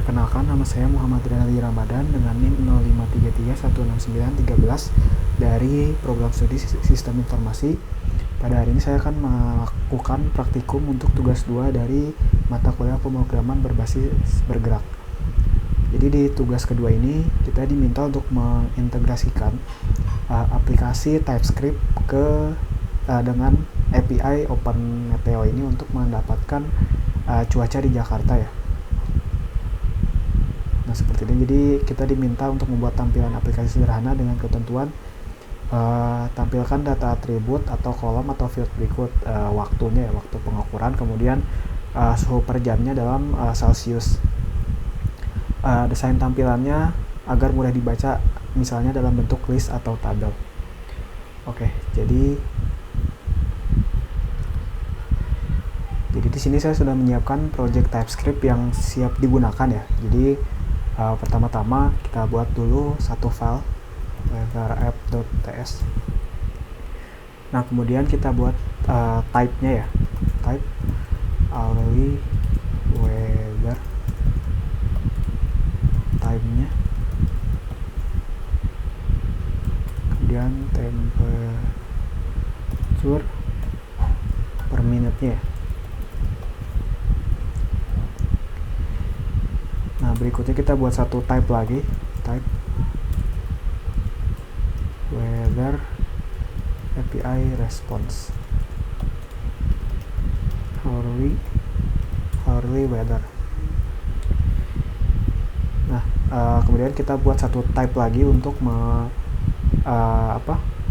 Perkenalkan, nama saya Muhammad Rinaldi Ramadan dengan NIM 053316913 dari program studi Sistem Informasi. Pada hari ini saya akan melakukan praktikum untuk tugas 2 dari mata kuliah pemrograman berbasis bergerak. Jadi di tugas kedua ini kita diminta untuk mengintegrasikan aplikasi TypeScript dengan API OpenMeteo ini untuk mendapatkan cuaca di Jakarta ya. Nah seperti ini, jadi kita diminta untuk membuat tampilan aplikasi sederhana dengan ketentuan tampilkan data atribut atau kolom atau field berikut, waktunya ya, waktu pengukuran, kemudian suhu per jamnya dalam Celsius. Desain tampilannya agar mudah dibaca, misalnya dalam bentuk list atau tabel. Oke, jadi di sini saya sudah menyiapkan project TypeScript yang siap digunakan ya. Jadi pertama-tama kita buat dulu satu file weather-app.ts. Nah kemudian kita buat type-nya ya, type hourly weather, time-nya, kemudian temperature per minute-nya ya. Nah berikutnya kita buat satu type lagi, type weather API response, hourly weather. Nah kemudian kita buat satu type lagi untuk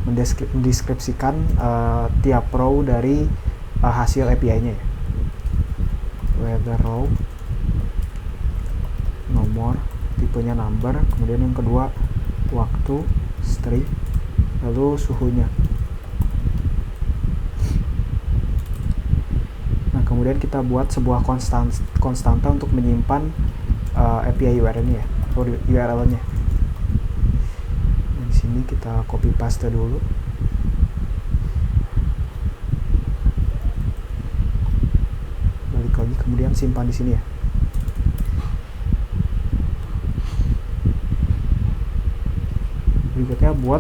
mendeskripsikan tiap row dari hasil API-nya ya. Weather row, nomor, tipenya number, kemudian yang kedua waktu, string, lalu suhunya. Nah kemudian kita buat sebuah konstanta untuk menyimpan API URL-nya ya, atau URL-nya. Nah, di sini kita copy paste dulu. Balik lagi, kemudian simpan di sini ya. Berikutnya buat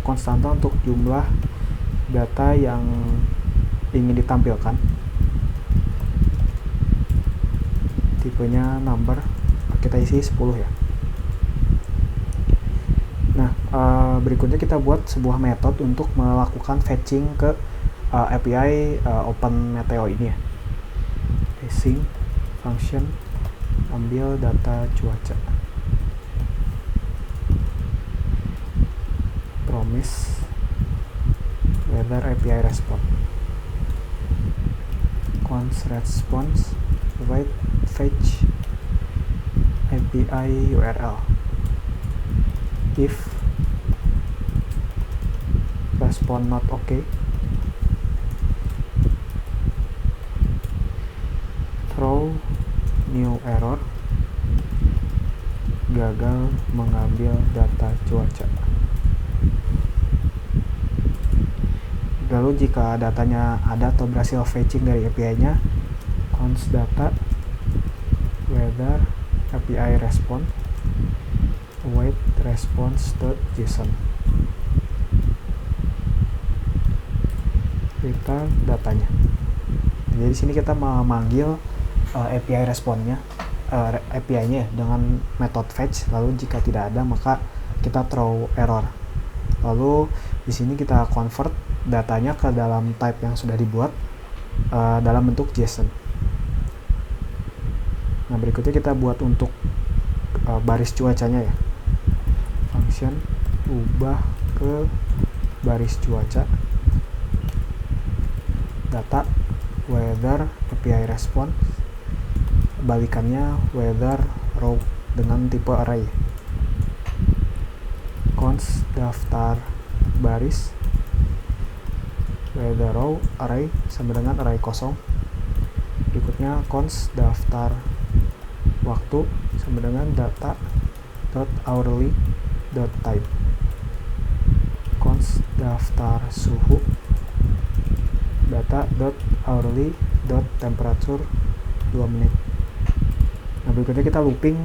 konstanta untuk jumlah data yang ingin ditampilkan, tipenya number, kita isi 10 ya. Nah berikutnya kita buat sebuah metode untuk melakukan fetching ke API OpenMeteo ini ya. Fetching function, ambil data cuaca, promise weather API response, const response, provide fetch API URL, if response not okay, throw new error, gagal mengambil data cuaca. Lalu jika datanya ada atau berhasil fetching dari API-nya, const data weather API response await response.json, return datanya. Jadi di sini kita memanggil API response-nya, API-nya dengan metode fetch. Lalu jika tidak ada maka kita throw error. Lalu di sini kita convert datanya ke dalam type yang sudah dibuat dalam bentuk JSON. Nah berikutnya kita buat untuk baris cuacanya ya, function ubah ke baris cuaca, data weather API response, balikannya weather row dengan tipe array, const daftar baris, weather row array sama dengan array kosong. Berikutnya const daftar waktu sama dengan data.hourly.time, const daftar suhu, data.hourly.temperature 2 menit. Nah, berikutnya kita looping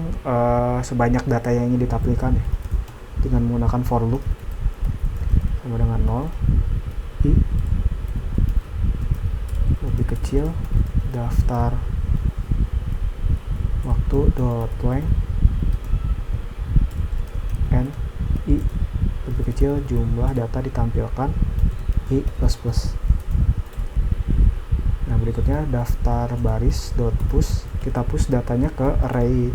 sebanyak data yang ingin ditampilkan ya, dengan menggunakan for loop sama dengan 0 i lebih kecil daftar waktu dot length n i lebih kecil jumlah data ditampilkan i plus plus. Nah, berikutnya daftar baris dot push, kita push datanya ke array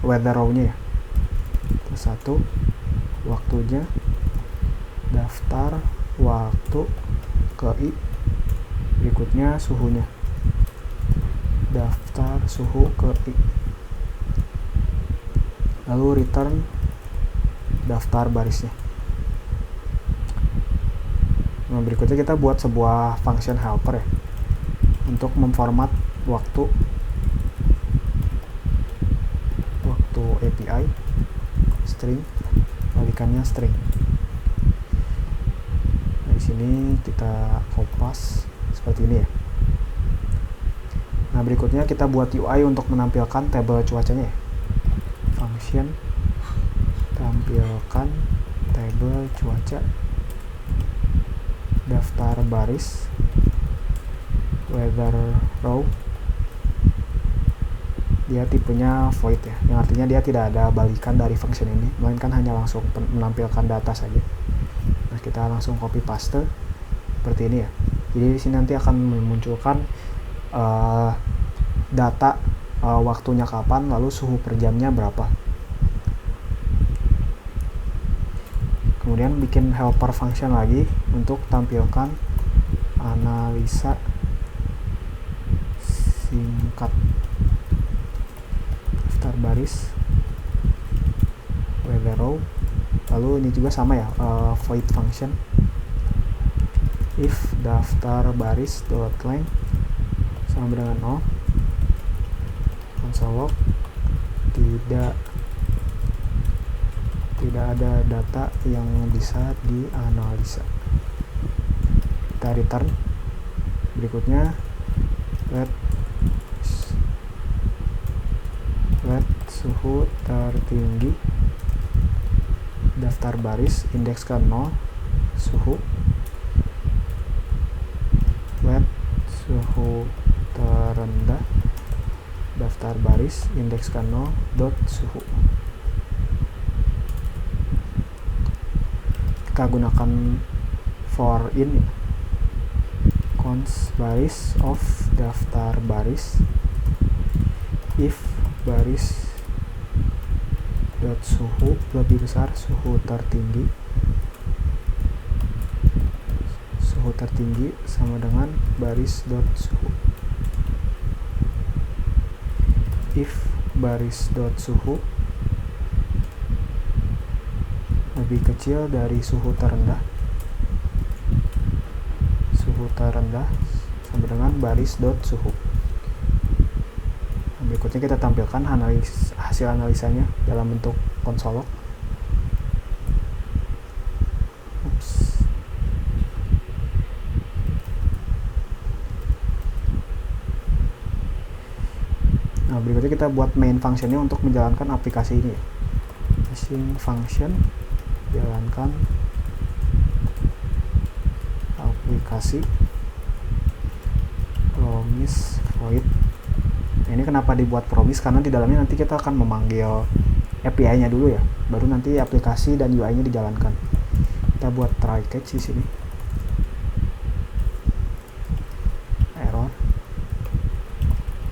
weather row-nya ya. Terus 1 waktunya daftar waktu ke i, berikutnya suhunya daftar suhu ke i, lalu return daftar barisnya. Nah, berikutnya kita buat sebuah function helper ya untuk memformat waktu API string, balikannya string. Nah, di sini kita kompas seperti ini ya. Nah, berikutnya kita buat UI untuk menampilkan tabel cuacanya ya. Function tampilkan tabel cuaca daftar baris weather row, dia tipenya void ya, yang artinya dia tidak ada balikan dari function ini, melainkan hanya langsung menampilkan data saja. Nah, kita langsung copy paste seperti ini ya. Jadi di sini nanti akan memunculkan data waktunya kapan, lalu suhu per jamnya berapa. Kemudian bikin helper function lagi untuk tampilkan analisa singkat daftar baris weather row, lalu ini juga sama ya, void function if daftar baris dot length sama dengan 0 console log tidak ada data yang bisa dianalisa. Kita return. Berikutnya let suhu tertinggi daftar baris indeks ke 0 suhu, let suhu terendah daftar baris indeks ke 0 dot suhu. Kita gunakan for in ya. Const baris of daftar baris if baris dot suhu lebih besar suhu tertinggi sama dengan baris dot suhu. If baris dot suhu lebih kecil dari suhu terendah sama dengan baris dot suhu. Nah, berikutnya kita tampilkan hasil analisanya dalam bentuk console log. Nah, berikutnya kita buat main functionnya untuk menjalankan aplikasi ini. Using function jalankan aplikasi promise void. Nah, ini kenapa dibuat promise, karena di dalamnya nanti kita akan memanggil API-nya dulu ya, baru nanti aplikasi dan UI-nya dijalankan. Kita buat try catch di sini. Error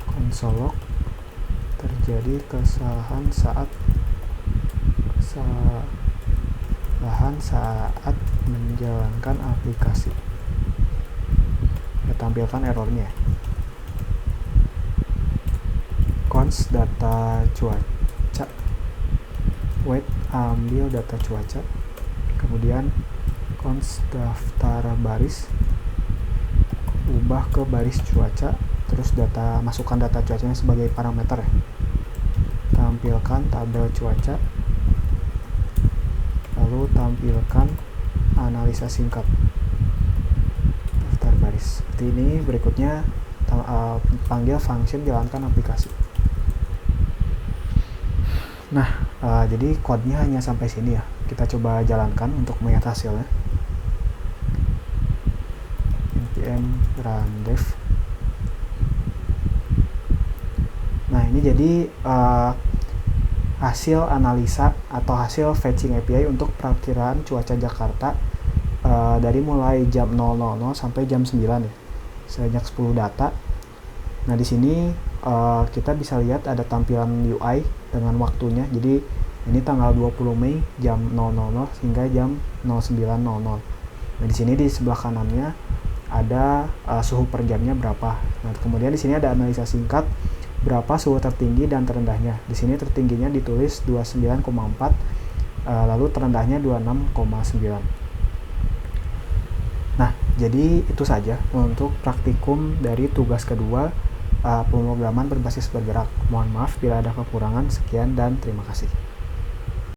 console log terjadi kesalahan saat menjalankan aplikasi. Kita tampilkan errornya. Const data cuaca, wait ambil data cuaca, kemudian const daftar baris ubah ke baris cuaca, terus masukkan data cuacanya sebagai parameter ya. Tampilkan tabel cuaca, lalu tampilkan analisa singkat daftar baris seperti ini. Berikutnya panggil function jalankan aplikasi. Nah, jadi code-nya hanya sampai sini ya. Kita coba jalankan untuk melihat hasilnya. npm run dev. Nah, ini jadi hasil analisa atau hasil fetching API untuk perakiraan cuaca Jakarta dari mulai jam 00.00 sampai jam 9 ya. Sebanyak 10 data. Nah, di sini kita bisa lihat ada tampilan UI dengan waktunya. Jadi ini tanggal 20 Mei jam 00.00 hingga jam 09.00. Nah, di sini di sebelah kanannya ada suhu per jamnya berapa. Nah, kemudian di sini ada analisa singkat berapa suhu tertinggi dan terendahnya. Di sini tertingginya ditulis 29,4, lalu terendahnya 26,9. Nah, jadi itu saja untuk praktikum dari tugas kedua pemrograman berbasis bergerak. Mohon maaf bila ada kekurangan. Sekian dan terima kasih.